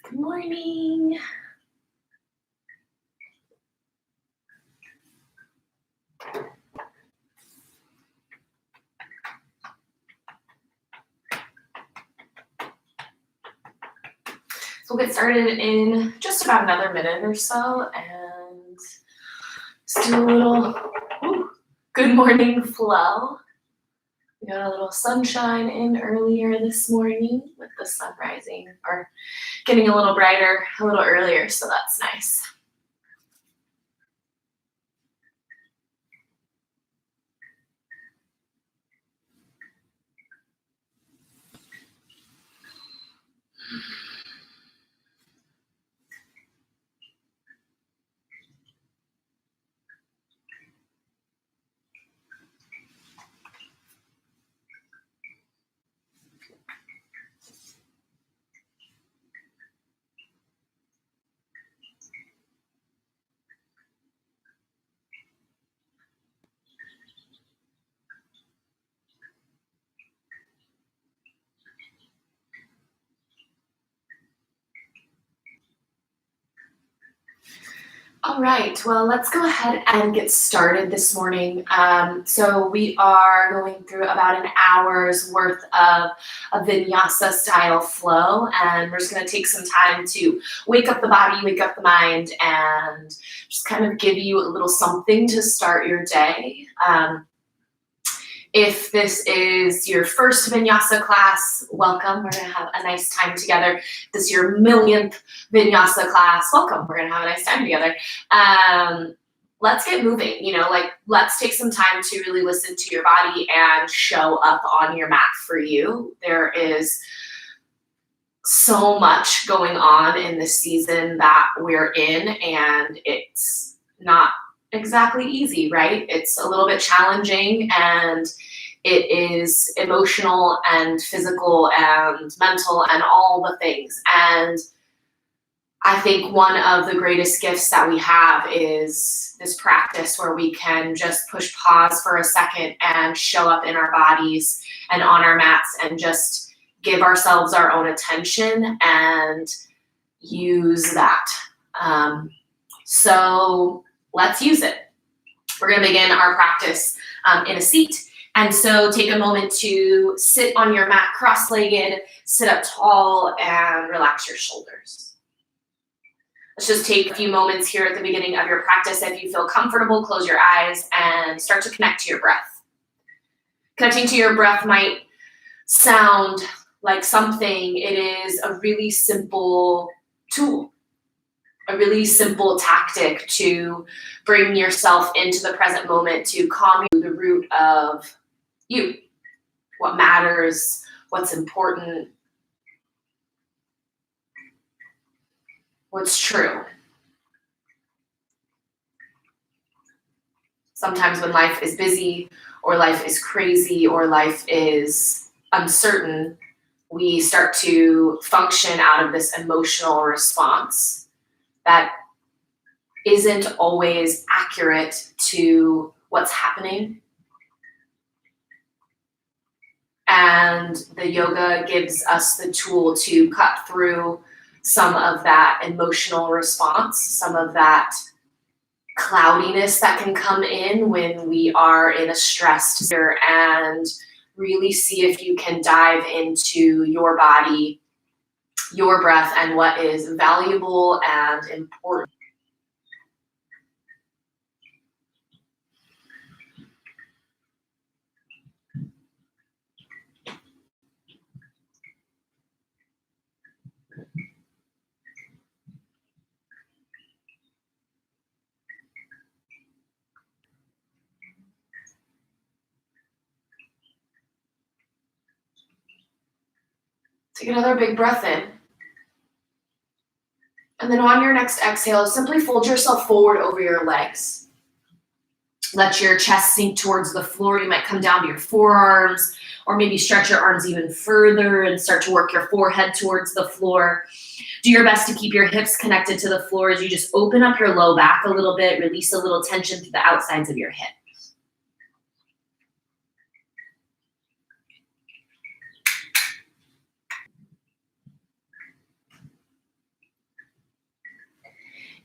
Good morning. So we'll get started in just about another minute or so, and just do a little good morning flow. We got a little sunshine in earlier this morning with the sun rising, or getting a little brighter a little earlier, so that's nice. All right, well, let's go ahead and get started this morning. So we are going through about an hour's worth of a Vinyasa style flow, and we're just going to take some time to wake up the body, wake up the mind, and just kind of give you a little something to start your day. If this is your first Vinyasa class, welcome. We're going to have a nice time together. If this is your millionth Vinyasa class, welcome. We're going to have a nice time together. Let's get moving. Let's take some time to really listen to your body and show up on your mat for you. There is so much going on in this season that we're in, and it's not exactly easy, right? It's a little bit challenging, and it is emotional and physical and mental and all the things. And I think one of the greatest gifts that we have is this practice where we can just push pause for a second and show up in our bodies and on our mats and just give ourselves our own attention and use that. So let's use it. We're going to begin our practice in a seat. And so take a moment to sit on your mat cross-legged, sit up tall, and relax your shoulders. Let's just take a few moments here at the beginning of your practice. If you feel comfortable, close your eyes and start to connect to your breath. Connecting to your breath might sound like something. It is a really simple tool. A really simple tactic to bring yourself into the present moment, to calm you, the root of you, what matters, what's important, what's true. Sometimes when life is busy, or life is crazy, or life is uncertain, we start to function out of this emotional response that isn't always accurate to what's happening. And the yoga gives us the tool to cut through some of that emotional response, some of that cloudiness that can come in when we are in a stressed state, and really see if you can dive into your body, your breath, and what is valuable and important. Take another big breath in. And then on your next exhale, simply fold yourself forward over your legs. Let your chest sink towards the floor. You might come down to your forearms, or maybe stretch your arms even further and start to work your forehead towards the floor. Do your best to keep your hips connected to the floor as you just open up your low back a little bit, release a little tension through the outsides of your hips.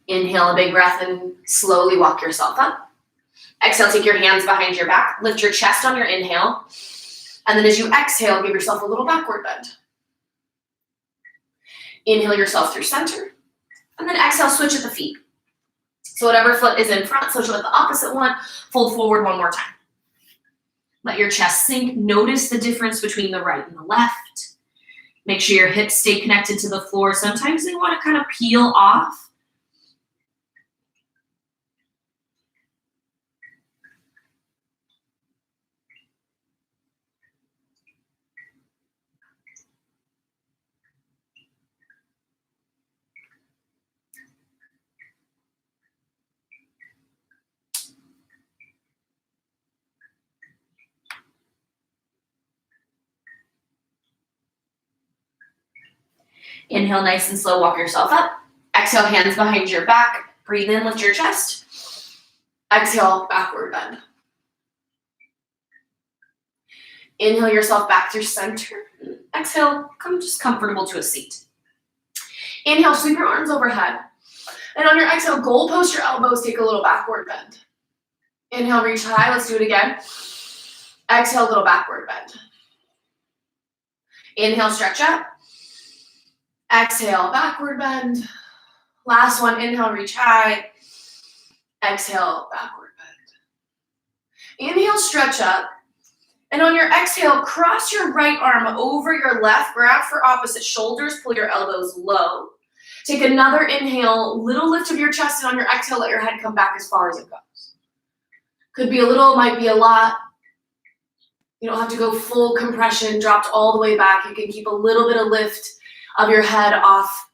Inhale a big breath and slowly walk yourself up. Exhale, take your hands behind your back. Lift your chest on your inhale. And then as you exhale, give yourself a little backward bend. Inhale yourself through center. And then exhale, switch at the feet. So whatever foot is in front, switch with the opposite one. Fold forward one more time. Let your chest sink. Notice the difference between the right and the left. Make sure your hips stay connected to the floor. Sometimes they want to kind of peel off. Inhale nice and slow, walk yourself up. Exhale, hands behind your back. Breathe in, lift your chest. Exhale, backward bend. Inhale yourself back through center. Exhale, come just comfortable to a seat. Inhale, sweep your arms overhead. And on your exhale, goal post your elbows, take a little backward bend. Inhale, reach high, let's do it again. Exhale, little backward bend. Inhale, stretch up. Exhale, backward bend. Last one, inhale, reach high. Exhale, backward bend. Inhale, stretch up. And on your exhale, cross your right arm over your left, grab for opposite shoulders, pull your elbows low. Take another inhale, little lift of your chest, and on your exhale, let your head come back as far as it goes. Could be a little, might be a lot. You don't have to go full compression, dropped all the way back. You can keep a little bit of lift of your head off.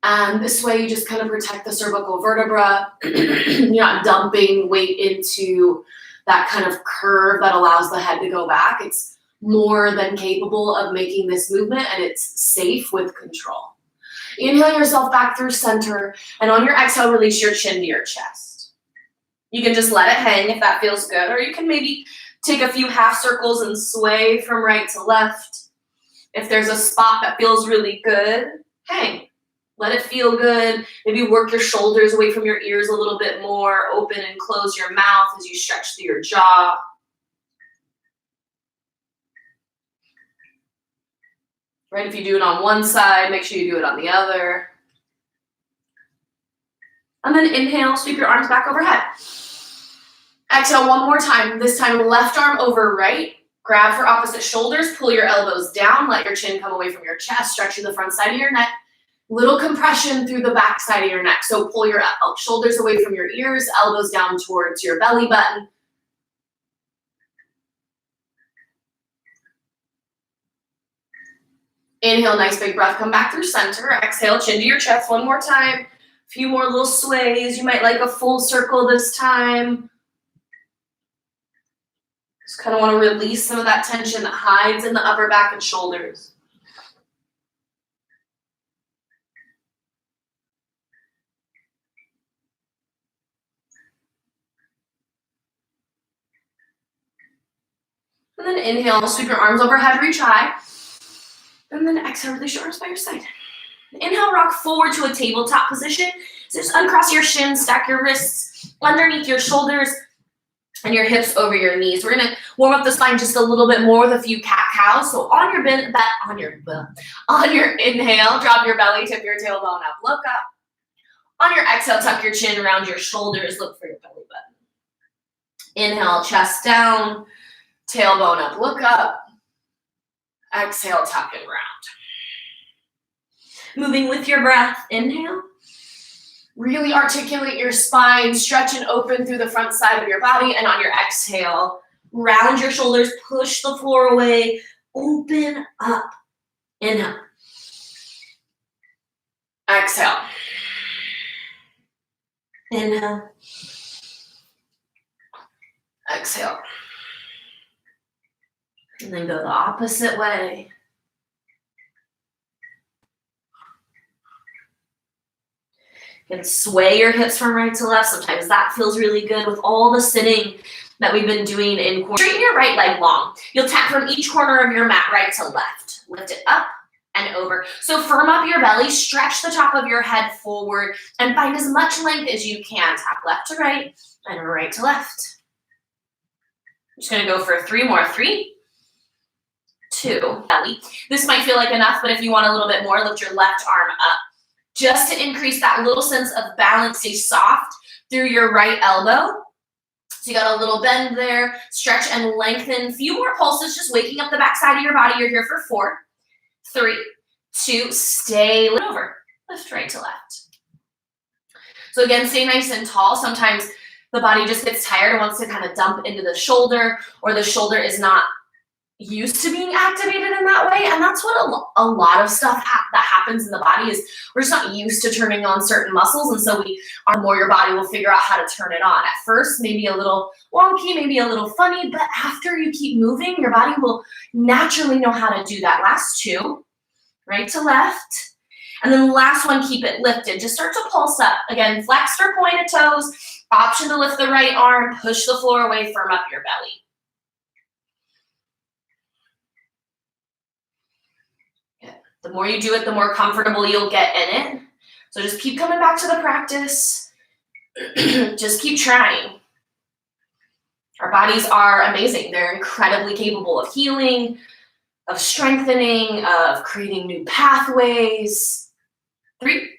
And this way you just kind of protect the cervical vertebra. You're not dumping weight into that kind of curve that allows the head to go back. It's more than capable of making this movement, and it's safe with control. Inhale yourself back through center, and on your exhale, release your chin to your chest. You can just let it hang if that feels good, or you can maybe take a few half circles and sway from right to left. If there's a spot that feels really good, hang. Let it feel good. Maybe work your shoulders away from your ears a little bit more. Open and close your mouth as you stretch through your jaw. Right, if you do it on one side, make sure you do it on the other. And then inhale, sweep your arms back overhead. Exhale one more time. This time, left arm over right. Grab for opposite shoulders, pull your elbows down, let your chin come away from your chest, stretching the front side of your neck. Little compression through the back side of your neck. So pull your shoulders away from your ears, elbows down towards your belly button. Inhale, nice big breath, come back through center. Exhale, chin to your chest one more time. A few more little sways. You might like a full circle this time. Just kind of want to release some of that tension that hides in the upper back and shoulders. And then inhale, sweep your arms overhead, reach high. And then exhale, release your arms by your side. Inhale, rock forward to a tabletop position. So just uncross your shins, stack your wrists underneath your shoulders and your hips over your knees. We're gonna warm up the spine just a little bit more with a few cat-cows. So on your inhale, drop your belly, tip your tailbone up, look up. On your exhale, tuck your chin around your shoulders, look for your belly button. Inhale, chest down, tailbone up, look up. Exhale, tuck and round. Moving with your breath, inhale. Really articulate your spine, stretch and open through the front side of your body, and on your exhale, round your shoulders, push the floor away, open up. Inhale. Exhale. Inhale. Exhale. And then go the opposite way. You can sway your hips from right to left. Sometimes that feels really good with all the sitting that we've been doing in corner. Straighten your right leg long. You'll tap from each corner of your mat right to left. Lift it up and over. So firm up your belly, stretch the top of your head forward, and find as much length as you can. Tap left to right and right to left. I'm just gonna go for 3 more. 3, 2, belly. This might feel like enough, but if you want a little bit more, lift your left arm up. Just to increase that little sense of balance, stay soft through your right elbow. So you got a little bend there, stretch and lengthen. A few more pulses, just waking up the back side of your body. You're here for 4, 3, 2, stay over. Lift right to left. So again, stay nice and tall. Sometimes the body just gets tired and wants to kind of dump into the shoulder, or the shoulder is not used to being activated in that way. And that's what a lot of stuff that happens in the body is we're just not used to turning on certain muscles. And so your body will figure out how to turn it on. At first, maybe a little wonky, maybe a little funny, but after you keep moving, your body will naturally know how to do that. Last 2, right to left. And then the last one, keep it lifted. Just start to pulse up. Again, flexed or pointed toes. Option to lift the right arm, push the floor away, firm up your belly. The more you do it, the more comfortable you'll get in it. So just keep coming back to the practice. Just keep trying. Our bodies are amazing. They're incredibly capable of healing, of strengthening, of creating new pathways. 3,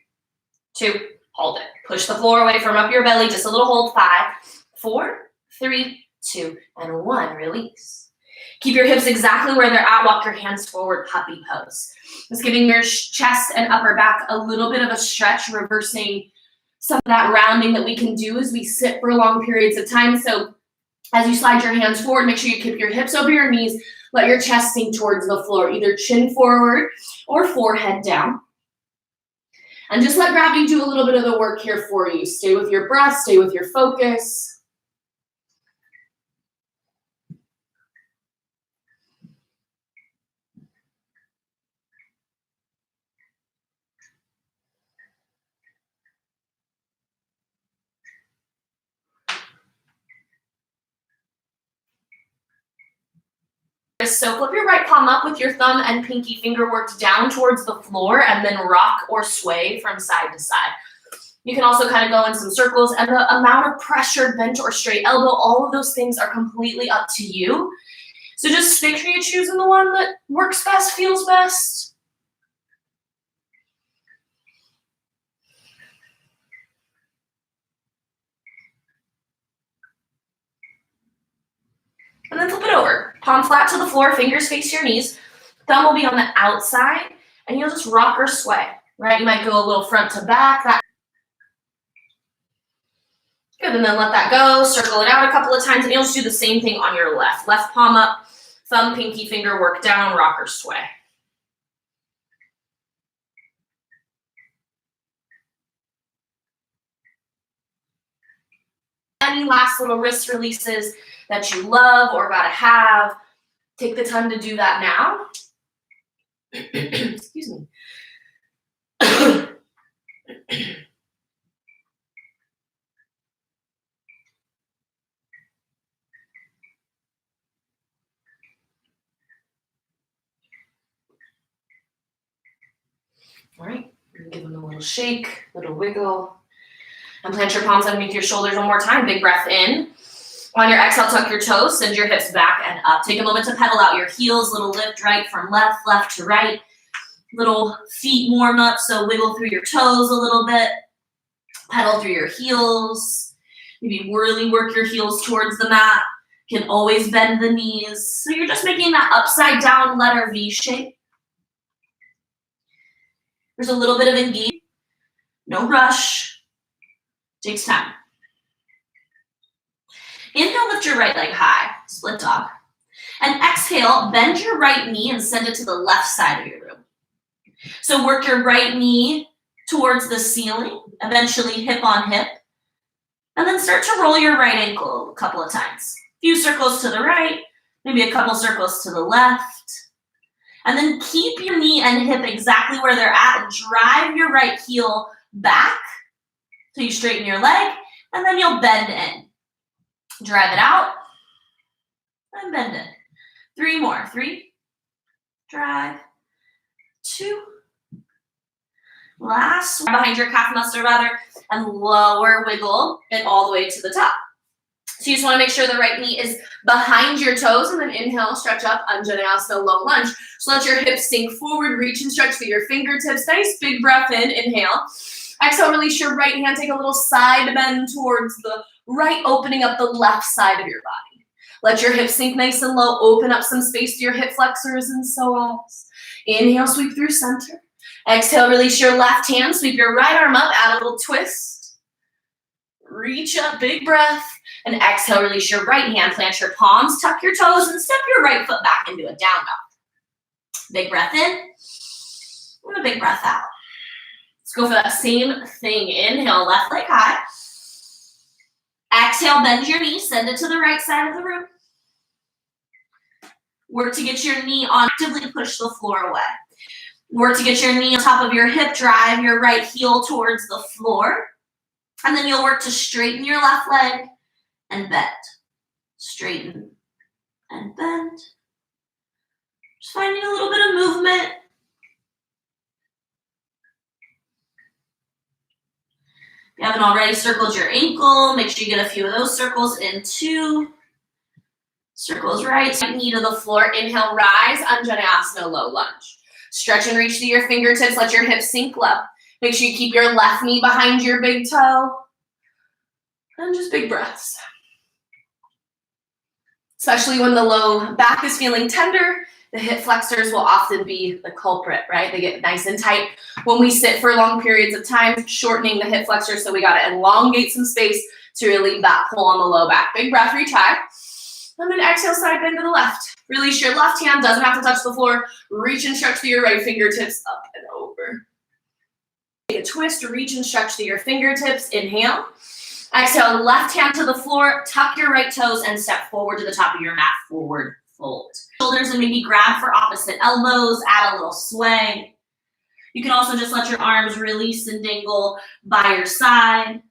2, hold it. Push the floor away, firm up your belly, just a little hold. 5, 4, 3, 2, and 1, release. Keep your hips exactly where they're at. Walk your hands forward, puppy pose. Just giving your chest and upper back a little bit of a stretch, reversing some of that rounding that we can do as we sit for long periods of time. So as you slide your hands forward, make sure you keep your hips over your knees. Let your chest sink towards the floor, either chin forward or forehead down. And just let gravity do a little bit of the work here for you. Stay with your breath, stay with your focus. So flip your right palm up with your thumb and pinky finger worked down towards the floor, and then rock or sway from side to side. You can also kind of go in some circles, and the amount of pressure, bent or straight elbow, all of those things are completely up to you. So just make sure you're choosing the one that works best, feels best. And then flip it over. Palm flat to the floor, fingers face your knees. Thumb will be on the outside, and you'll just rock or sway, right? You might go a little front to back. Good, and then let that go. Circle it out a couple of times, and you'll just do the same thing on your left. Left palm up, thumb, pinky finger work down, rock or sway. Any last little wrist releases that you love or gotta have, take the time to do that now. Excuse me. All right, give them a little shake, little wiggle. And plant your palms underneath your shoulders one more time. Big breath in. On your exhale, tuck your toes, send your hips back and up. Take a moment to pedal out your heels, little lift right from left, left to right. Little feet warm up, so wiggle through your toes a little bit. Pedal through your heels. Maybe really work your heels towards the mat. You can always bend the knees. So you're just making that upside down letter V shape. There's a little bit of engagement. No rush. Takes time. Inhale, lift your right leg high, split dog. And exhale, bend your right knee and send it to the left side of your room. So work your right knee towards the ceiling, eventually hip on hip. And then start to roll your right ankle a couple of times. A few circles to the right, maybe a couple circles to the left. And then keep your knee and hip exactly where they're at and drive your right heel back so you straighten your leg, and then you'll bend in. Drive it out, and bend in. 3 more. 3, drive, 2. Last, behind your calf muscle rather, and lower wiggle it all the way to the top. So you just want to make sure the right knee is behind your toes, and then inhale, stretch up, Anjaneyasana, low lunge. So let your hips sink forward, reach and stretch through your fingertips. Nice big breath in, inhale. Exhale, release your right hand, take a little side bend towards the right, opening up the left side of your body. Let your hips sink nice and low, open up some space to your hip flexors and psoas. Inhale, sweep through center. Exhale, release your left hand, sweep your right arm up, add a little twist. Reach up, big breath. And exhale, release your right hand, plant your palms, tuck your toes, and step your right foot back into a down dog. Big breath in, and a big breath out. Let's go for that same thing. Inhale, left leg high. Exhale, bend your knee, send it to the right side of the room. Work to get your knee on, actively push the floor away. Work to get your knee on top of your hip, drive your right heel towards the floor. And then you'll work to straighten your left leg and bend. Straighten and bend. Just finding a little bit of movement. If you haven't already circled your ankle, make sure you get a few of those circles in 2. Circles right, knee to the floor. Inhale, rise, Anjaneyasana, low lunge. Stretch and reach through your fingertips, let your hips sink low. Make sure you keep your left knee behind your big toe. And just big breaths. Especially when the low back is feeling tender, the hip flexors will often be the culprit, right? They get nice and tight when we sit for long periods of time, shortening the hip flexors, so we gotta elongate some space to relieve that pull on the low back. Big breath, reach high. And then exhale, side bend to the left. Release your left hand, doesn't have to touch the floor. Reach and stretch through your right fingertips, up and over. Take a twist, reach and stretch through your fingertips. Inhale. Exhale, left hand to the floor, tuck your right toes and step forward to the top of your mat, forward fold. Shoulders and maybe grab for opposite elbows, add a little sway. You can also just let your arms release and dangle by your side.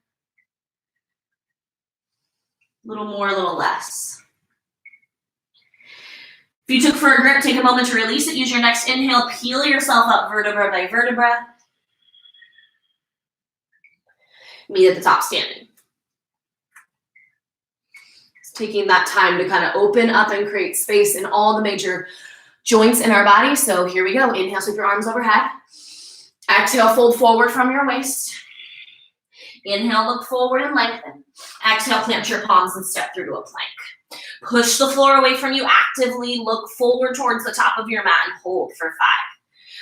A little more, a little less. If you took for a grip, take a moment to release it. Use your next inhale, peel yourself up vertebra by vertebra. Meet at the top standing. Just taking that time to kind of open up and create space in all the major joints in our body. So here we go. Inhale, sweep your arms overhead. Exhale, fold forward from your waist. Inhale, look forward and lengthen. Exhale, plant your palms and step through to a plank. Push the floor away from you actively. Look forward towards the top of your mat and hold for 5.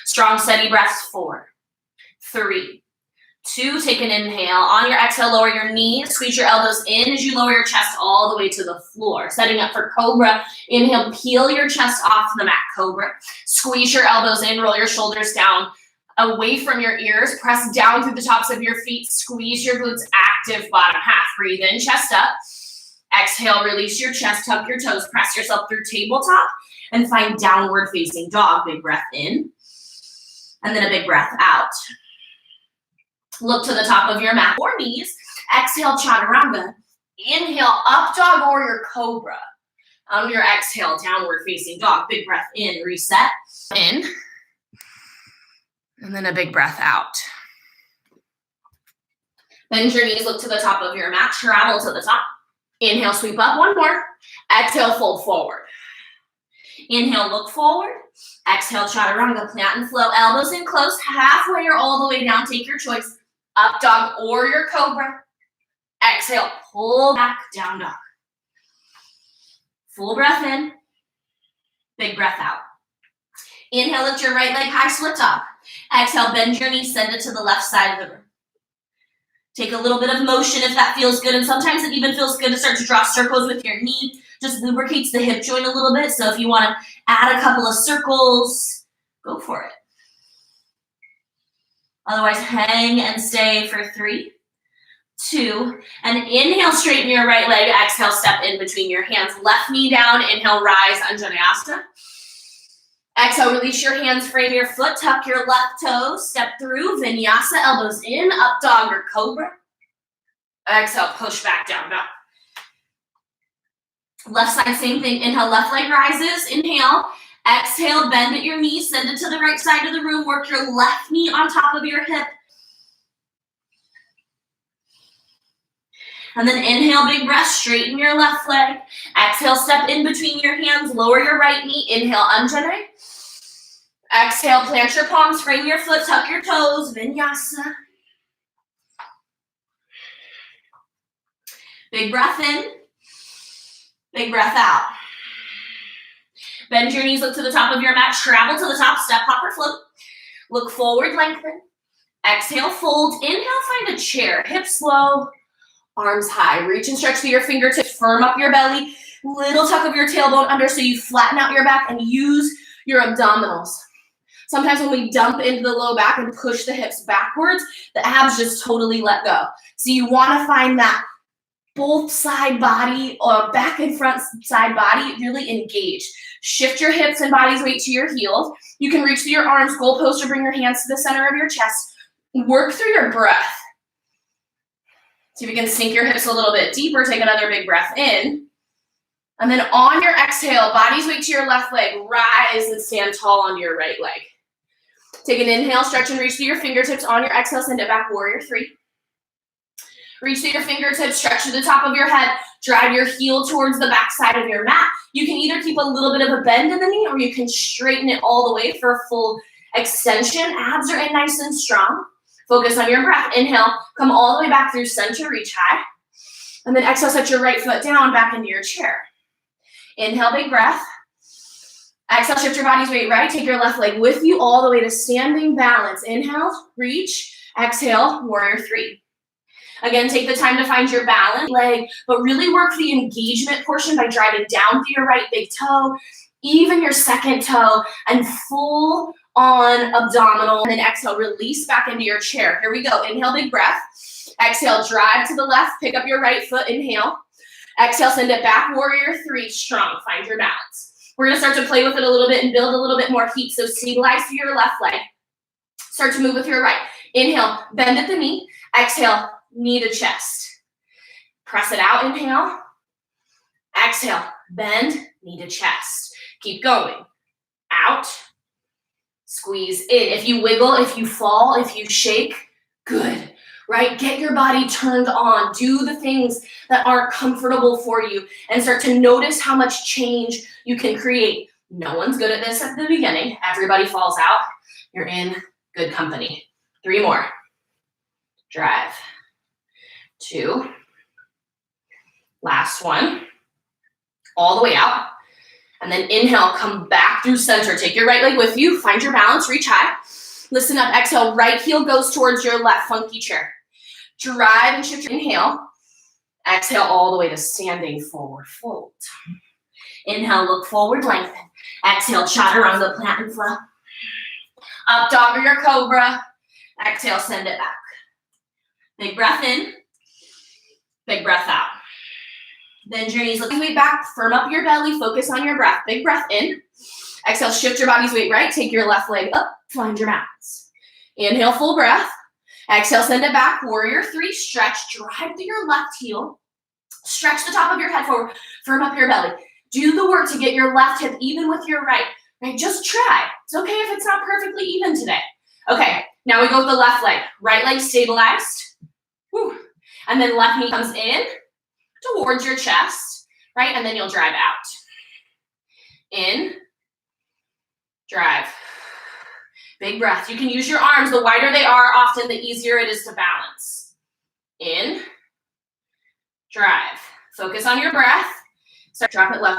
Strong, steady breaths. 4, 3, 2. Take an inhale. On your exhale, lower your knees. Squeeze your elbows in as you lower your chest all the way to the floor. Setting up for cobra. Inhale, peel your chest off the mat, cobra. Squeeze your elbows in, roll your shoulders down, away from your ears. Press down through the tops of your feet. Squeeze your glutes, active bottom half. Breathe in, chest up. Exhale, release your chest, tuck your toes, press yourself through tabletop, and find downward facing dog. Big breath in, and then a big breath out. Look to the top of your mat or knees. Exhale, chaturanga. Inhale, up dog or your cobra. On your exhale, downward facing dog. Big breath in, reset. In, and then a big breath out. Bend your knees, look to the top of your mat, travel to the top. Inhale, sweep up, 1 more. Exhale, fold forward. Inhale, look forward. Exhale, chaturanga, plant and flow. Elbows in close, halfway or all the way down. Take your choice. Up dog or your cobra. Exhale, pull back, down dog. Full breath in. Big breath out. Inhale, lift your right leg high, split up. Exhale, bend your knee, send it to the left side of the room. Take a little bit of motion if that feels good, and sometimes it even feels good to start to draw circles with your knee. Just lubricates the hip joint a little bit, so if you want to add a couple of circles, go for it. Otherwise, hang and stay for 3, 2, and inhale, straighten your right leg. Exhale, step in between your hands. Left knee down, inhale, rise, Anjaneyasana. Exhale, release your hands, frame your foot, tuck your left toes, step through, Vinyasa, elbows in, up dog or cobra. Exhale, push back down dog. Left side, same thing. Inhale, left leg rises. Inhale, Exhale, bend at your knees, send it to the right side of the room, work your left knee on top of your hip. And then inhale, big breath, straighten your left leg. Exhale, step in between your hands, lower your right knee. Inhale, Anjane. Exhale, plant your palms, frame your foot, tuck your toes, Vinyasa. Big breath in, big breath out. Bend your knees, look to the top of your mat, travel to the top, step, hop, or float. Look forward, lengthen. Exhale, fold. Inhale, find a chair, hips low, arms high. Reach and stretch through your fingertips, firm up your belly, little tuck of your tailbone under so you flatten out your back and use your abdominals. Sometimes when we dump into the low back and push the hips backwards, the abs just totally let go. So you want to find that both side body or back and front side body really engaged. Shift your hips and body's weight to your heels. You can reach through your arms, goalpost, or bring your hands to the center of your chest. Work through your breath. See if you can sink your hips a little bit deeper. Take another big breath in. And then on your exhale, body's weight to your left leg, rise and stand tall on your right leg. Take an inhale, stretch and reach through your fingertips. On your exhale, send it back, warrior three. Reach through your fingertips, stretch to the top of your head, drive your heel towards the back side of your mat. You can either keep a little bit of a bend in the knee or you can straighten it all the way for a full extension. Abs are in nice and strong. Focus on your breath. Inhale, come all the way back through center, reach high. And then exhale, set your right foot down, back into your chair. Inhale, big breath. Exhale, shift your body's weight right. Take your left leg with you all the way to standing balance. Inhale, reach. Exhale, warrior three. Again, take the time to find your balance leg, but really work the engagement portion by driving down through your right big toe, even your second toe, and full on abdominal. And then exhale, release back into your chair. Here we go. Inhale, big breath. Exhale, drive to the left. Pick up your right foot. Inhale. Exhale, send it back. Warrior three, strong. Find your balance. We're going to start to play with it a little bit and build a little bit more heat. So stabilize through your left leg. Start to move with your right. Inhale, bend at the knee. Exhale, knee to chest. Press it out. Inhale. Exhale, bend, knee to chest. Keep going. Out. Squeeze in. If you wiggle, if you fall, if you shake, good, right? Get your body turned on. Do the things that aren't comfortable for you and start to notice how much change you can create. No one's good at this at the beginning. Everybody falls out. You're in good company. 3 more. Drive. 2. Last one. All the way out. And then inhale, come back through center. Take your right leg with you. Find your balance, reach high. Listen up, exhale, right heel goes towards your left funky chair. Drive and shift your inhale. Exhale all the way to standing forward fold. Inhale, look forward, lengthen. Exhale, chaturanga, plant and flow. Up dog or your cobra. Exhale, send it back. Big breath in. Big breath out. Bend your knees, look your weight back, firm up your belly, focus on your breath. Big breath in. Exhale, shift your body's weight right, take your left leg up, find your balance. Inhale, full breath. Exhale, send it back, warrior three, stretch, drive through your left heel. Stretch the top of your head forward, firm up your belly. Do the work to get your left hip even with your right. Just try. It's okay if it's not perfectly even today. Okay, now we go with the left leg. Right leg stabilized. Woo. And then left knee comes in towards your chest, right? And then you'll drive out. In, drive. Big breath. You can use your arms. The wider they are, often the easier it is to balance. In, drive. Focus on your breath. Start, drop it low.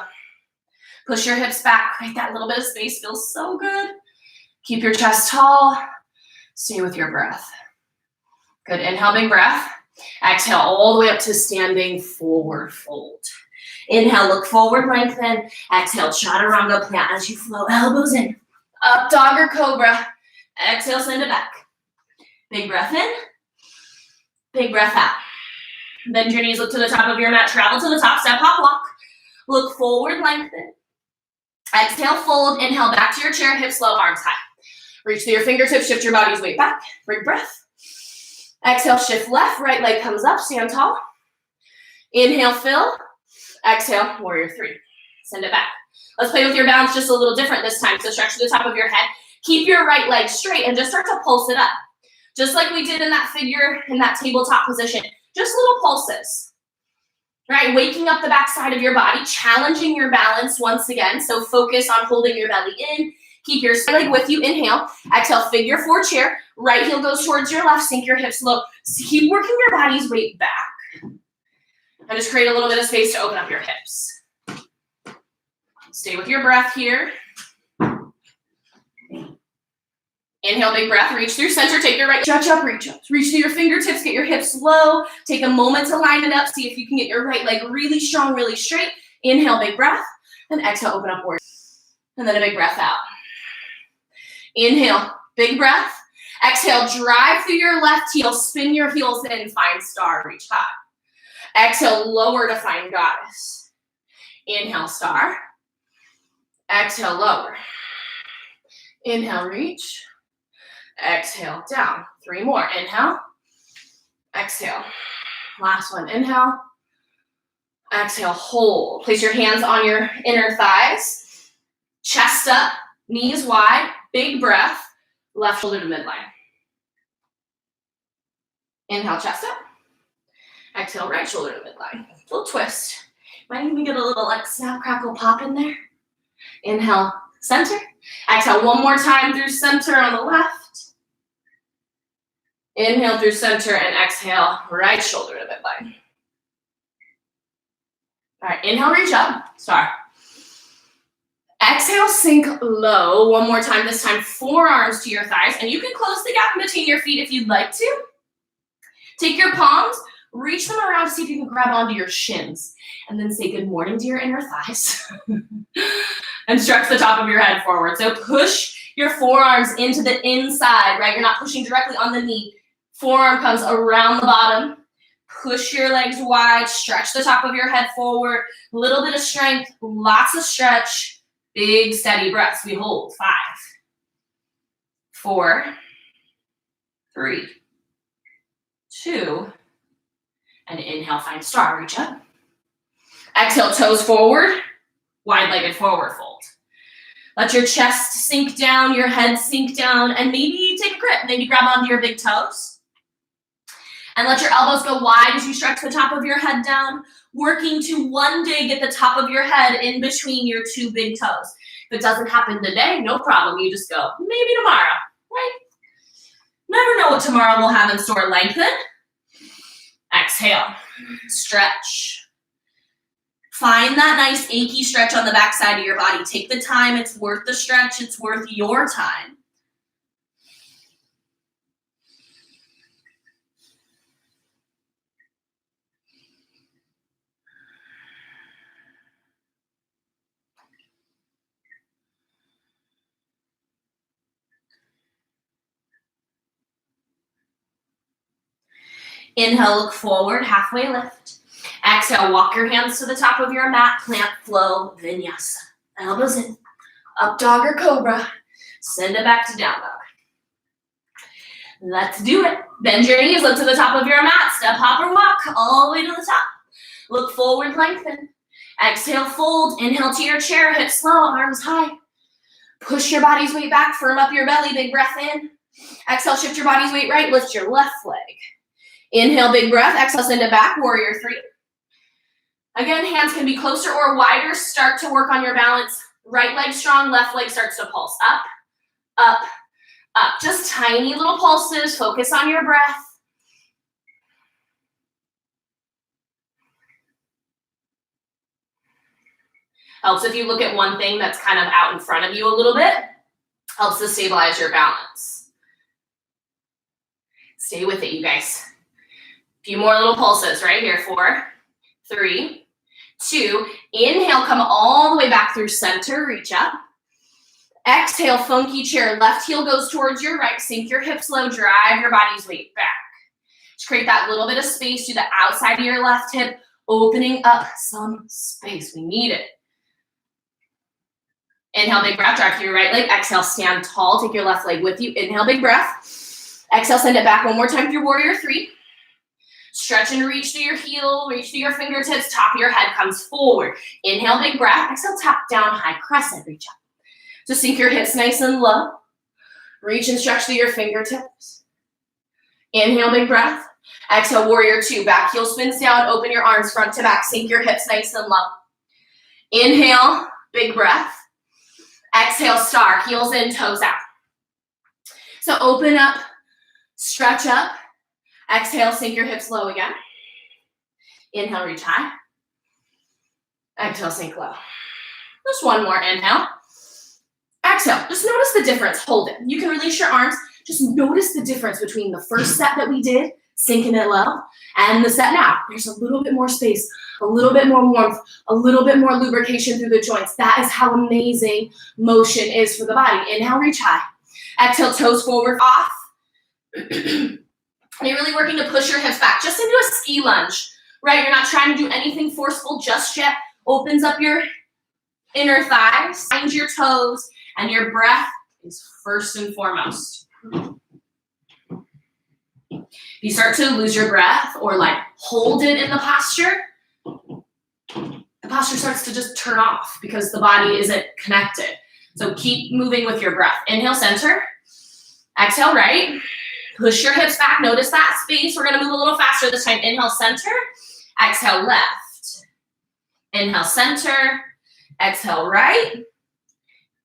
Push your hips back. Create that little bit of space. Feels so good. Keep your chest tall. Stay with your breath. Good. Inhale, big breath. Exhale all the way up to standing forward fold. Inhale, look forward, lengthen. Exhale, chaturanga, plant as you flow. Elbows in. Up dog or cobra. Exhale, send it back. Big breath in. Big breath out. Bend your knees, look to the top of your mat. Travel to the top, step, hop, walk. Look forward, lengthen. Exhale, fold. Inhale, back to your chair, hips low, arms high. Reach through your fingertips, shift your body's weight back. Big breath. Exhale, shift left, right leg comes up, stand tall. Inhale, fill. Exhale, warrior three. Send it back. Let's play with your balance just a little different this time. So stretch to the top of your head. Keep your right leg straight and just start to pulse it up. Just like we did in that figure, in that tabletop position. Just little pulses, right? Waking up the back side of your body, challenging your balance once again. So focus on holding your belly in. Keep your leg with you. Inhale. Exhale, figure 4 chair. Right heel goes towards your left. Sink your hips low. So keep working your body's weight back. And just create a little bit of space to open up your hips. Stay with your breath here. Inhale, big breath, reach through center, take your right, stretch up, reach through your fingertips, get your hips low, take a moment to line it up, see if you can get your right leg really strong, really straight. Inhale, big breath, and exhale, open up warrior. And then a big breath out. Inhale, big breath. Exhale, drive through your left heel, spin your heels in, find star, reach high. Exhale, lower to find goddess. Inhale, star. Exhale, lower. Inhale, reach. Exhale, down. 3 more. Inhale. Exhale. Last one. Inhale. Exhale, hold. Place your hands on your inner thighs. Chest up, knees wide. Big breath. Left shoulder to midline. Inhale, chest up. Exhale, right shoulder to midline. Little twist. Might even get a little like snap, crackle, pop in there. Inhale, center. Exhale, one more time through center on the left. Inhale through center and exhale, right shoulder to midline. All right, inhale, reach up, star. Exhale, sink low. One more time, this time forearms to your thighs, and you can close the gap in between your feet if you'd like to. Take your palms, reach them around to see if you can grab onto your shins, and then say good morning to your inner thighs. And stretch the top of your head forward. So push your forearms into the inside, right? You're not pushing directly on the knee. Forearm comes around the bottom. Push your legs wide. Stretch the top of your head forward. A little bit of strength. Lots of stretch. Big, steady breaths. We hold. 5, 4, 3, 2, and inhale, find star. Reach up. Exhale, toes forward. Wide-legged forward fold. Let your chest sink down, your head sink down, and maybe take a grip. Maybe grab onto your big toes. And let your elbows go wide as you stretch the top of your head down, working to one day get the top of your head in between your 2 big toes. If it doesn't happen today, no problem. You just go, maybe tomorrow, right? Never know what tomorrow will have in store. Lengthen. Exhale. Stretch. Find that nice achy stretch on the back side of your body. Take the time. It's worth the stretch. It's worth your time. Inhale, look forward, halfway lift. Exhale, walk your hands to the top of your mat, plant flow, vinyasa. Elbows in, up dog or cobra. Send it back to down dog. Let's do it. Bend your knees, look to the top of your mat, step, hop, or walk all the way to the top. Look forward, lengthen. Exhale, fold. Inhale to your chair, hips low, arms high. Push your body's weight back, firm up your belly, big breath in. Exhale, shift your body's weight right, lift your left leg. Inhale, big breath. Exhale, send it back, warrior 3. Again, hands can be closer or wider. Start to work on your balance. Right leg strong, left leg starts to pulse. Up, up, up. Just tiny little pulses. Focus on your breath. Helps if you look at one thing that's kind of out in front of you a little bit. Helps to stabilize your balance. Stay with it, you guys. A few more little pulses right here. 4, 3, 2. Inhale, come all the way back through center. Reach up. Exhale, funky chair. Left heel goes towards your right. Sink your hips low. Drive your body's weight back. Just create that little bit of space to the outside of your left hip, opening up some space. We need it. Inhale, big breath. Drive through your right leg. Exhale, stand tall. Take your left leg with you. Inhale, big breath. Exhale, send it back one more time through warrior 3. Stretch and reach through your heel, reach through your fingertips, top of your head comes forward. Inhale, big breath. Exhale, tap down, high crescent, reach up. So sink your hips nice and low. Reach and stretch through your fingertips. Inhale, big breath. Exhale, warrior two. Back heel spins down, open your arms front to back. Sink your hips nice and low. Inhale, big breath. Exhale, star, heels in, toes out. So open up, stretch up. Exhale, sink your hips low again. Inhale, reach high. Exhale, sink low. Just one more, inhale. Exhale, just notice the difference, hold it. You can release your arms, just notice the difference between the first set that we did, sinking it low, and the set now. There's a little bit more space, a little bit more warmth, a little bit more lubrication through the joints. That is how amazing motion is for the body. Inhale, reach high. Exhale, toes forward, off. And you're really working to push your hips back, just into a ski lunge, right? You're not trying to do anything forceful just yet. Opens up your inner thighs, find your toes, and your breath is first and foremost. If you start to lose your breath or like hold it in the posture starts to just turn off because the body isn't connected. So keep moving with your breath. Inhale, center. Exhale, right. Push your hips back. Notice that space. We're going to move a little faster this time. Inhale, center. Exhale, left. Inhale, center. Exhale, right.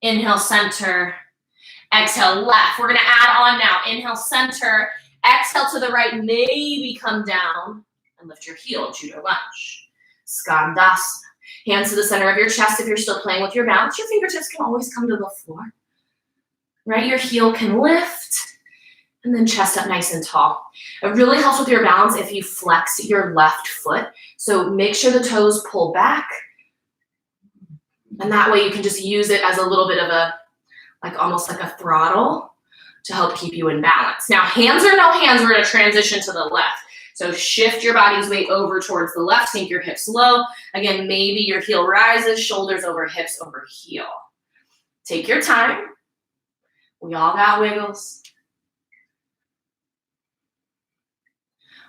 Inhale, center. Exhale, left. We're going to add on now. Inhale, center. Exhale to the right. Maybe come down and lift your heel. Judo lunge. Skandasana. Hands to the center of your chest. If you're still playing with your balance, your fingertips can always come to the floor. Right? Your heel can lift. And then chest up nice and tall. It really helps with your balance if you flex your left foot. So make sure the toes pull back. And that way you can just use it as a little bit of a, like almost like a throttle to help keep you in balance. Now, hands or no hands, we're gonna transition to the left. So shift your body's weight over towards the left, sink your hips low. Again, maybe your heel rises, shoulders over hips over heel. Take your time. We all got wiggles.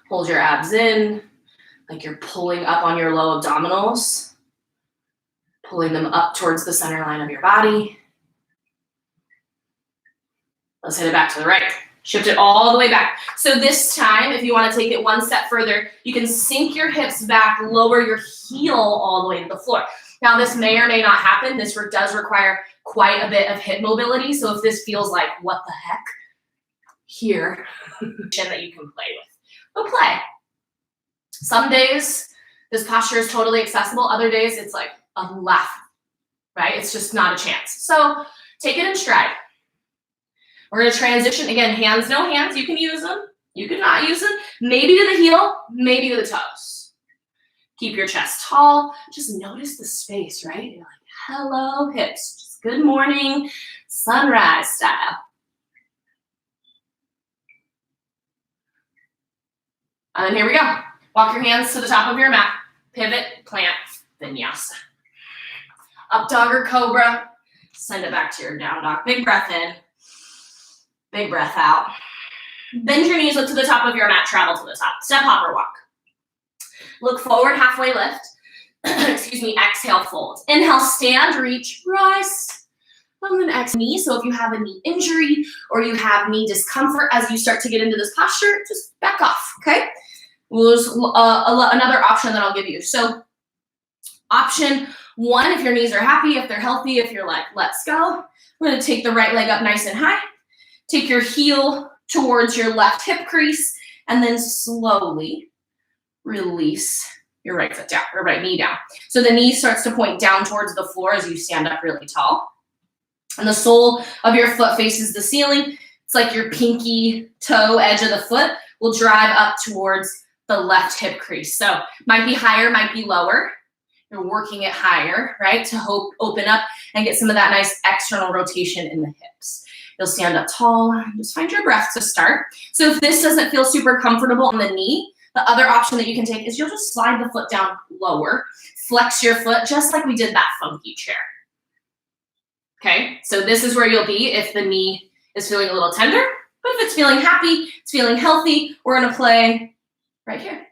Hold your abs in, like you're pulling up on your low abdominals, pulling them up towards the center line of your body. Let's hit it back to the right. Shift it all the way back. So this time, if you want to take it one step further, you can sink your hips back, lower your heel all the way to the floor. Now, this may or may not happen. This does require quite a bit of hip mobility. So if this feels like, what the heck, here, that you can play with. But play. Some days, this posture is totally accessible. Other days, it's like a laugh, right? It's just not a chance. So take it in stride. We're going to transition. Again, hands, no hands. You can use them. You can not use them. Maybe to the heel, maybe to the toes. Keep your chest tall. Just notice the space, right? You're like, hello, hips. Just good morning, sunrise style. And then here we go. Walk your hands to the top of your mat. Pivot, plant, vinyasa. Up dog or cobra. Send it back to your down dog. Big breath in. Big breath out. Bend your knees, look to the top of your mat, travel to the top. Step, hop, or walk. Look forward, halfway lift. Excuse me, exhale, fold. Inhale, stand, reach, rise. And then exhale, knee. So if you have a knee injury or you have knee discomfort as you start to get into this posture, just back off, okay? There's another option that I'll give you. So option one, if your knees are happy, if they're healthy, if you're like, let's go, we're gonna take the right leg up nice and high. Take your heel towards your left hip crease and then slowly release your right foot down, or right knee down. So the knee starts to point down towards the floor as you stand up really tall. And the sole of your foot faces the ceiling. It's like your pinky toe edge of the foot will drive up towards the left hip crease. So might be higher, might be lower. You're working it higher, right? To open up and get some of that nice external rotation in the hips. You'll stand up tall, just find your breath to start. So if this doesn't feel super comfortable on the knee, the other option that you can take is you'll just slide the foot down lower, flex your foot just like we did that funky chair. Okay, so this is where you'll be if the knee is feeling a little tender, but if it's feeling happy, it's feeling healthy, we're gonna play right here.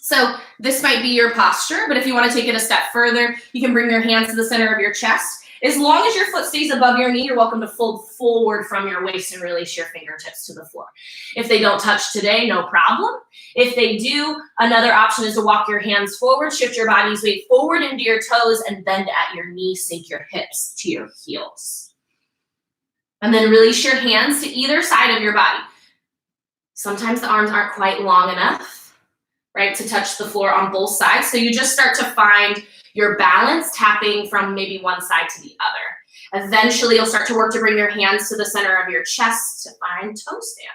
So this might be your posture, but if you want to take it a step further, you can bring your hands to the center of your chest. As long as your foot stays above your knee, you're welcome to fold forward from your waist and release your fingertips to the floor. If they don't touch today, no problem. If they do, another option is to walk your hands forward, shift your body's weight forward into your toes, and bend at your knees, sink your hips to your heels. And then release your hands to either side of your body. Sometimes the arms aren't quite long enough, right, to touch the floor on both sides. So you just start to find your balance, tapping from maybe one side to the other. Eventually, you'll start to work to bring your hands to the center of your chest to find toe stand.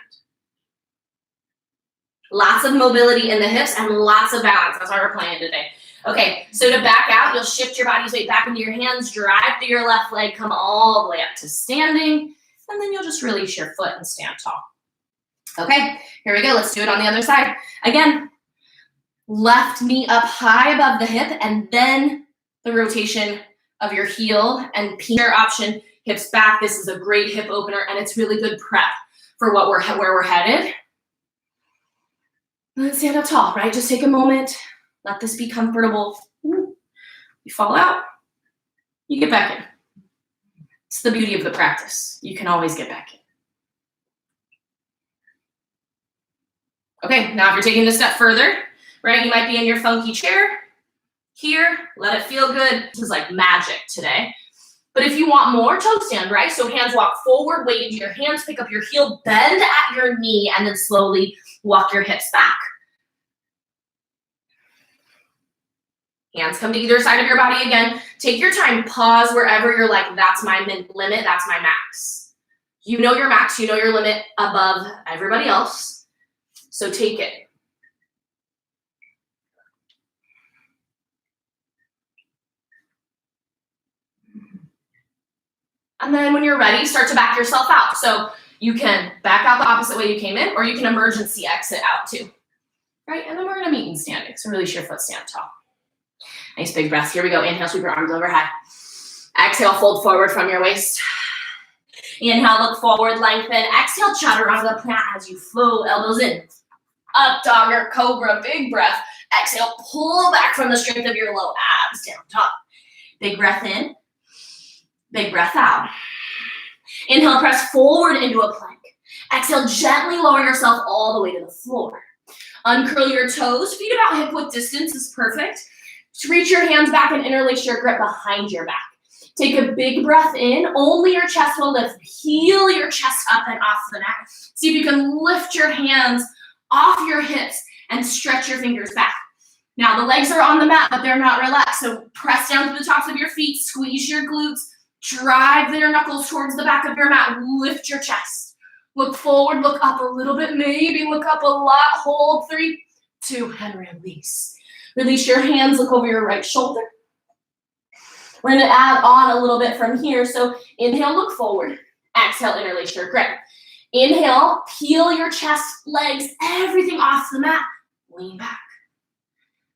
Lots of mobility in the hips and lots of balance. That's why we're playing today. Okay, so to back out, you'll shift your body's weight back into your hands, drive through your left leg, come all the way up to standing, and then you'll just release your foot and stand tall. Okay, here we go. Let's do it on the other side. Again, left knee up high above the hip, and then the rotation of your heel and pincher option, hips back. This is a great hip opener, and it's really good prep for where we're headed. And then stand up tall, right? Just take a moment. Let this be comfortable. You fall out, you get back in. It's the beauty of the practice. You can always get back in. Okay, now if you're taking this a step further, right, you might be in your funky chair. Here, let it feel good. This is like magic today. But if you want more, toe stand, right? So hands walk forward, weight into your hands, pick up your heel, bend at your knee, and then slowly walk your hips back. Hands come to either side of your body again. Take your time, pause wherever you're like, that's my limit, that's my max. You know your max, you know your limit above everybody else. So take it. And then when you're ready, start to back yourself out. So you can back out the opposite way you came in, or you can emergency exit out too. Right, and then we're gonna meet in standing. So release your foot, stand tall. Nice big breath. Here we go. Inhale, sweep your arms overhead. Exhale, fold forward from your waist. Inhale, look forward, lengthen. Exhale, chaturanga plant as you flow, elbows in. Up dog or cobra, big breath. Exhale, pull back from the strength of your low abs, down top. Big breath in, big breath out. Inhale, press forward into a plank. Exhale, gently lower yourself all the way to the floor. Uncurl your toes, feet about hip width distance is perfect. Just reach your hands back and interlace your grip behind your back. Take a big breath in, only your chest will lift. Heel your chest up and off the mat. See if you can lift your hands off your hips and stretch your fingers back. Now the legs are on the mat, but they're not relaxed. So press down to the tops of your feet, squeeze your glutes, drive your knuckles towards the back of your mat, lift your chest. Look forward, look up a little bit, maybe look up a lot, hold 3, 2, and release. Release your hands, look over your right shoulder. We're gonna add on a little bit from here. So inhale, look forward. Exhale, interlace your grip. Inhale, peel your chest, legs, everything off the mat. Lean back.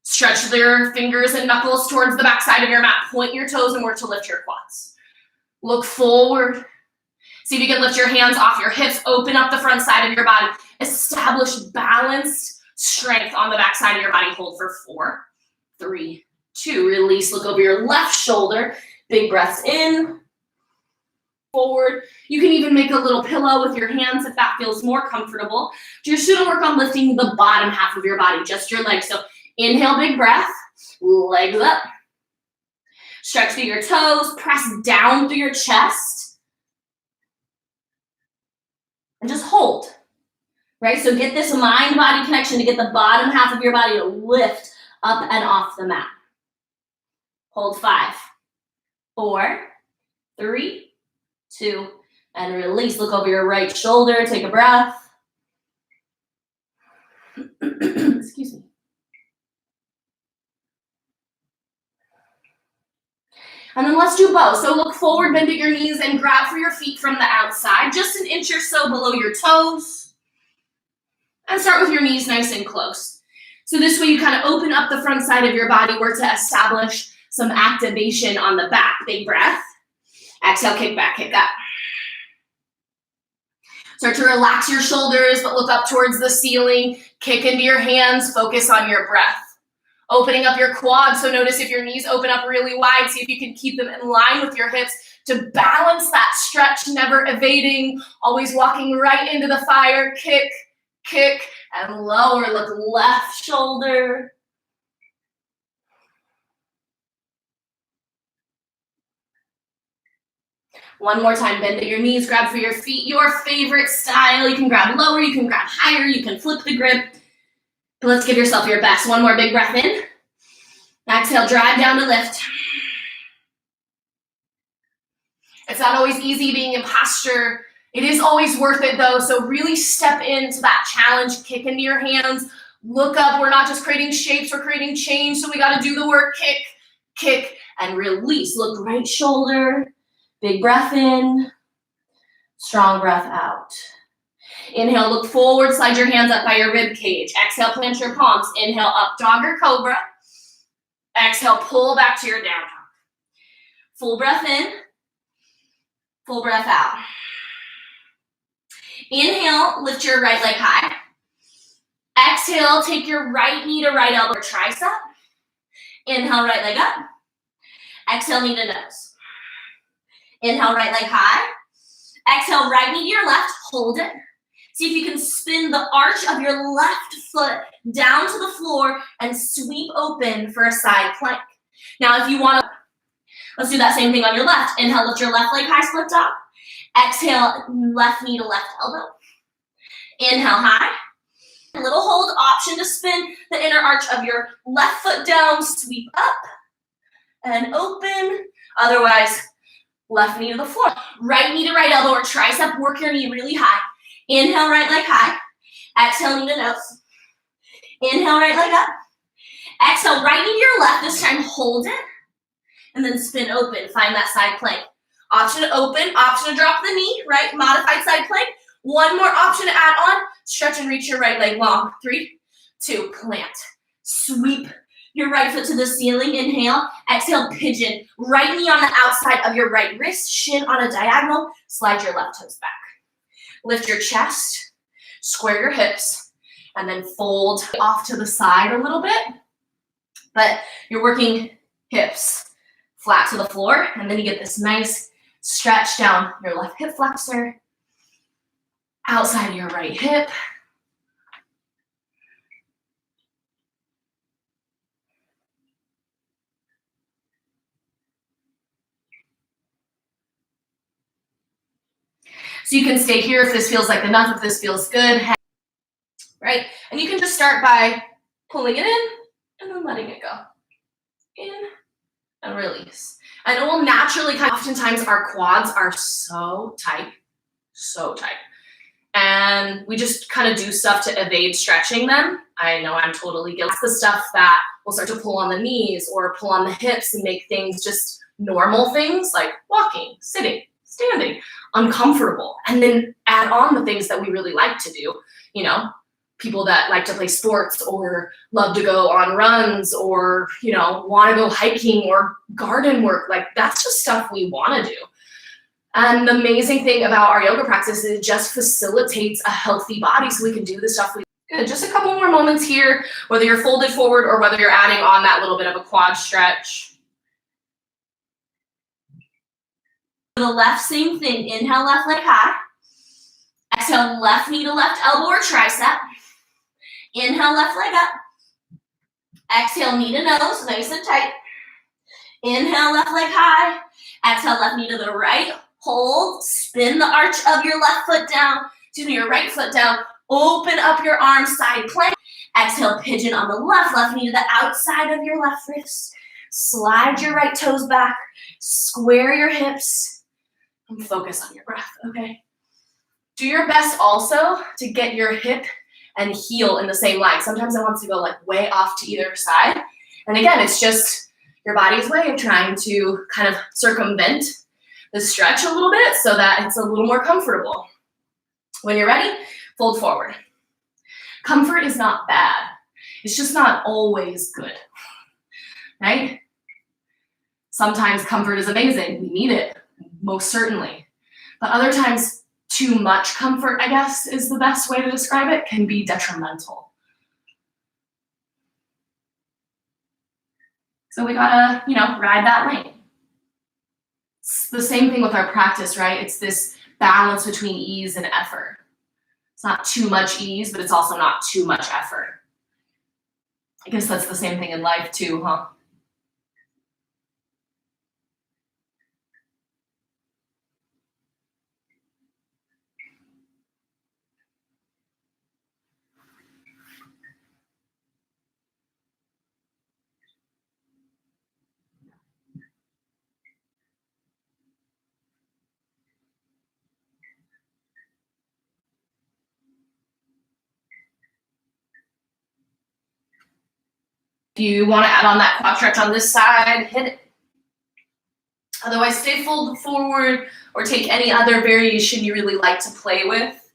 Stretch your fingers and knuckles towards the back side of your mat. Point your toes and work to lift your quads. Look forward. See if you can lift your hands off your hips. Open up the front side of your body. Establish balanced strength on the back side of your body. Hold for 4, 3, 2. Release. Look over your left shoulder. Big breaths in. Forward. You can even make a little pillow with your hands if that feels more comfortable. You're just gonna work on lifting the bottom half of your body, just your legs. So inhale, big breath, legs up. Stretch through your toes, press down through your chest. And just hold, right? So get this mind-body connection to get the bottom half of your body to lift up and off the mat. Hold 5, 4, 3, 2, and release. Look over your right shoulder, take a breath. Excuse me. And then let's do both. So look forward, bend at your knees, and grab for your feet from the outside, just an inch or so below your toes. And start with your knees nice and close. So this way you kind of open up the front side of your body, work to establish some activation on the back. Big breath. Exhale, kick back, kick up. Start to relax your shoulders, but look up towards the ceiling. Kick into your hands, focus on your breath. Opening up your quads, so notice if your knees open up really wide, see if you can keep them in line with your hips to balance that stretch, never evading, always walking right into the fire. Kick, kick, and lower. Look left shoulder. One more time, bend at your knees, grab for your feet, your favorite style. You can grab lower, you can grab higher, you can flip the grip. But let's give yourself your best. One more big breath in. Exhale, drive down to lift. It's not always easy being in posture. It is always worth it though, so really step into that challenge, kick into your hands, look up. We're not just creating shapes, we're creating change, so we gotta do the work. Kick, kick, and release. Look right shoulder, big breath in, strong breath out. Inhale, look forward, slide your hands up by your rib cage. Exhale, plant your palms. Inhale, up dog or cobra. Exhale, pull back to your down dog. Full breath in, full breath out. Inhale, lift your right leg high. Exhale, take your right knee to right elbow or tricep. Inhale, right leg up. Exhale, knee to nose. Inhale, right leg high. Exhale, right knee to your left, hold it. See if you can spin the arch of your left foot down to the floor and sweep open for a side plank. Now, if you want to, let's do that same thing on your left. Inhale, lift your left leg high, split dog. Exhale, left knee to left elbow. Inhale, high. A little hold, option to spin the inner arch of your left foot down, sweep up and open. Otherwise, left knee to the floor. Right knee to right elbow or tricep, work your knee really high. Inhale, right leg high. Exhale, knee to nose. Inhale, right leg up. Exhale, right knee to your left. This time, hold it. And then spin open. Find that side plank. Option to open, option to drop the knee, right? Modified side plank. One more option to add on. Stretch and reach your right leg long. 3, 2, plant. Sweep your right foot to the ceiling. Inhale. Exhale, pigeon. Right knee on the outside of your right wrist. Shin on a diagonal. Slide your left toes back. Lift your chest, square your hips, and then fold off to the side a little bit. But you're working hips flat to the floor, and then you get this nice stretch down your left hip flexor, outside of your right hip. So you can stay here if this feels like enough, if this feels good, right? And you can just start by pulling it in and then letting it go. In and release. And it will naturally oftentimes our quads are so tight. And we just kind of do stuff to evade stretching them. I know I'm totally guilty. That's the stuff that will start to pull on the knees or pull on the hips and make things just normal things like walking, sitting, standing, uncomfortable. And then add on the things that we really like to do. You know, people that like to play sports or love to go on runs or, you know, want to go hiking or garden work. Like that's just stuff we want to do. And the amazing thing about our yoga practice is it just facilitates a healthy body so we can do the stuff we good. Just a couple more moments here, whether you're folded forward or whether you're adding on that little bit of a quad stretch. For the left, same thing. Inhale, left leg high. Exhale, left knee to left elbow or tricep. Inhale, left leg up. Exhale, knee to nose, nice and tight. Inhale, left leg high. Exhale, left knee to the right. Hold, spin the arch of your left foot down, your right foot down. Open up your arms, side plank. Exhale, pigeon on the left knee to the outside of your left wrist. Slide your right toes back. Square your hips. And focus on your breath, okay? Do your best also to get your hip and heel in the same line. Sometimes I want to go like way off to either side. And again, it's just your body's way of trying to kind of circumvent the stretch a little bit so that it's a little more comfortable. When you're ready, fold forward. Comfort is not bad. It's just not always good, right? Sometimes comfort is amazing. We need it, most certainly. But other times, too much comfort, I guess, is the best way to describe it, can be detrimental. So we gotta, ride that lane. It's the same thing with our practice, right? It's this balance between ease and effort. It's not too much ease, but it's also not too much effort. I guess that's the same thing in life too, huh? If you want to add on that quad stretch on this side, hit it. Otherwise, stay folded forward or take any other variation you really like to play with.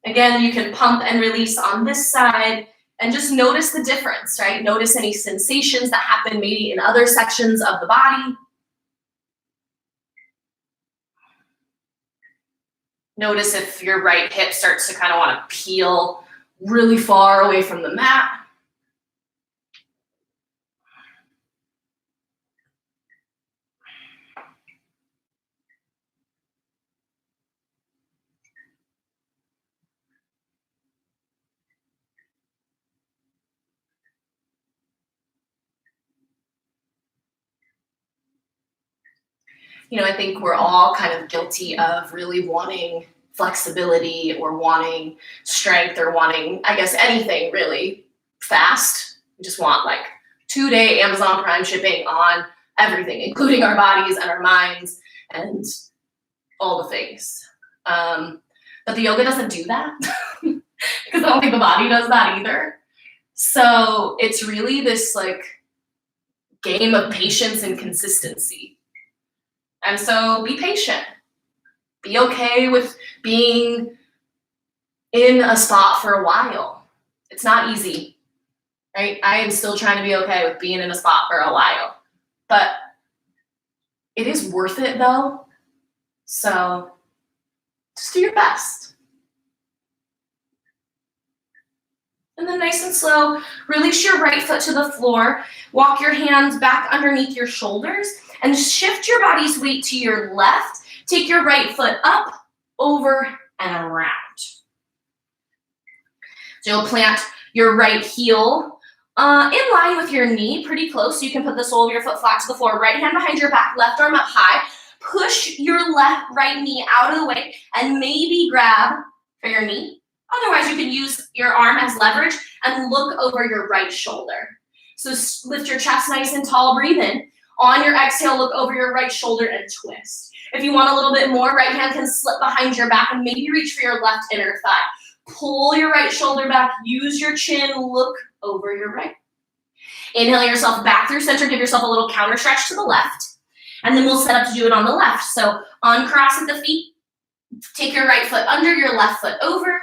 Again, you can pump and release on this side and just notice the difference, right? Notice any sensations that happen maybe in other sections of the body. Notice if your right hip starts to kind of want to peel really far away from the mat. I think we're all kind of guilty of really wanting flexibility or wanting strength or wanting, I guess, anything really fast. We just want like 2-day Amazon Prime shipping on everything, including our bodies and our minds and all the things. But the yoga doesn't do that because I don't think the body does that either. So it's really this like game of patience and consistency. And so be patient. Be okay with being in a spot for a while. It's not easy, right? I am still trying to be okay with being in a spot for a while. But it is worth it though. So just do your best. And then nice and slow, release your right foot to the floor. Walk your hands back underneath your shoulders and shift your body's weight to your left. Take your right foot up, over, and around. So you'll plant your right heel in line with your knee, pretty close. So you can put the sole of your foot flat to the floor. Right hand behind your back, left arm up high. Push your right knee out of the way and maybe grab for your knee. Otherwise, you can use your arm as leverage and look over your right shoulder. So lift your chest nice and tall, breathe in. On your exhale, look over your right shoulder and twist. If you want a little bit more, right hand can slip behind your back and maybe reach for your left inner thigh. Pull your right shoulder back, use your chin, look over your right. Inhale yourself back through center, give yourself a little counter stretch to the left. And then we'll set up to do it on the left. So uncross at the feet, take your right foot under, your left foot over.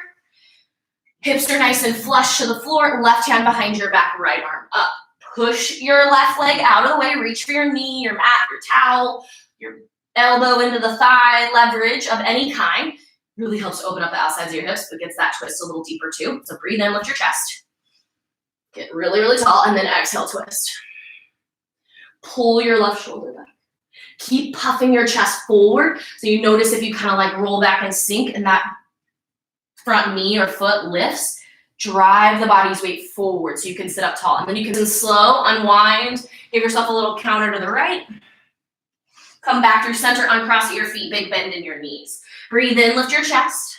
Hips are nice and flush to the floor, left hand behind your back, right arm up. Push your left leg out of the way, reach for your knee, your mat, your towel, your elbow into the thigh, leverage of any kind. Really helps open up the outsides of your hips, but gets that twist a little deeper too. So breathe in, lift your chest. Get really, really tall, and then exhale, twist. Pull your left shoulder back. Keep puffing your chest forward. So you notice if you kind of like roll back and sink and that front knee or foot lifts, drive the body's weight forward so you can sit up tall. And then you can slow, unwind, give yourself a little counter to the right. Come back through center, uncross at your feet, big bend in your knees. Breathe in, lift your chest.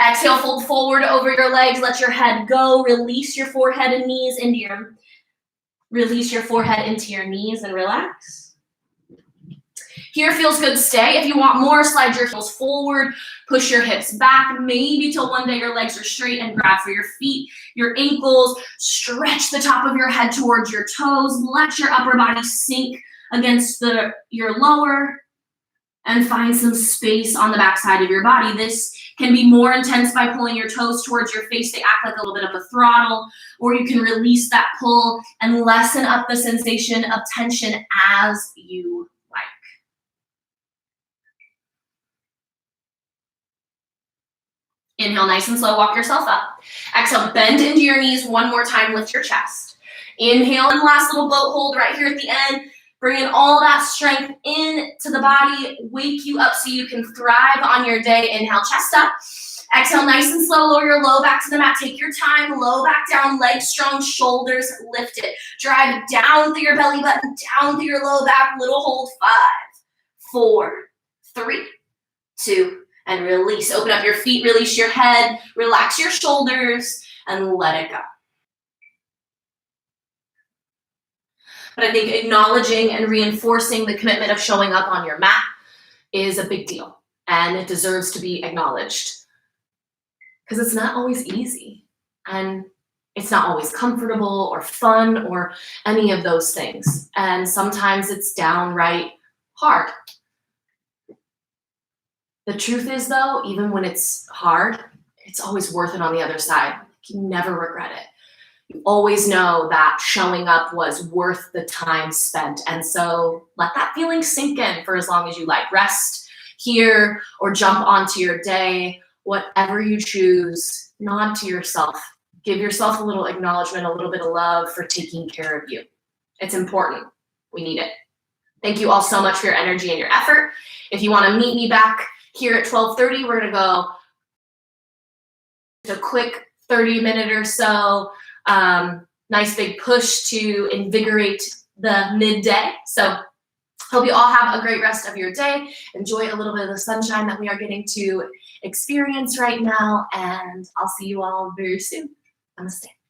Exhale, fold forward over your legs, let your head go. Release your forehead and knees into your, release your forehead into your knees and relax. Here feels good, stay. If you want more, slide your heels forward, push your hips back, maybe till one day your legs are straight and grab for your feet, your ankles, stretch the top of your head towards your toes, let your upper body sink against your lower, and find some space on the back side of your body. This can be more intense by pulling your toes towards your face. They act like a little bit of a throttle, or you can release that pull and lessen up the sensation of tension as you like. Inhale nice and slow, walk yourself up. Exhale, bend into your knees one more time, lift your chest. Inhale, and last little boat hold right here at the end. Bringing all that strength into the body, wake you up so you can thrive on your day. Inhale, chest up. Exhale, nice and slow, lower your low back to the mat. Take your time, low back down, legs strong, shoulders lifted. Drive down through your belly button, down through your low back, little hold. 5, 4, 3, 2, and release. Open up your feet, release your head, relax your shoulders, and let it go. But I think acknowledging and reinforcing the commitment of showing up on your mat is a big deal, and it deserves to be acknowledged. Because it's not always easy, and it's not always comfortable or fun or any of those things. And sometimes it's downright hard. The truth is, though, even when it's hard, it's always worth it on the other side. You never regret it. You always know that showing up was worth the time spent. And so let that feeling sink in for as long as you like. Rest here or jump onto your day. Whatever you choose, nod to yourself. Give yourself a little acknowledgement, a little bit of love for taking care of you. It's important. We need it. Thank you all so much for your energy and your effort. If you want to meet me back here at 12:30, we're going to go a quick 30-minute or so, nice big push to invigorate the midday. So hope you all have a great rest of your day. Enjoy a little bit of the sunshine that we are getting to experience right now, and I'll see you all very soon. Namaste.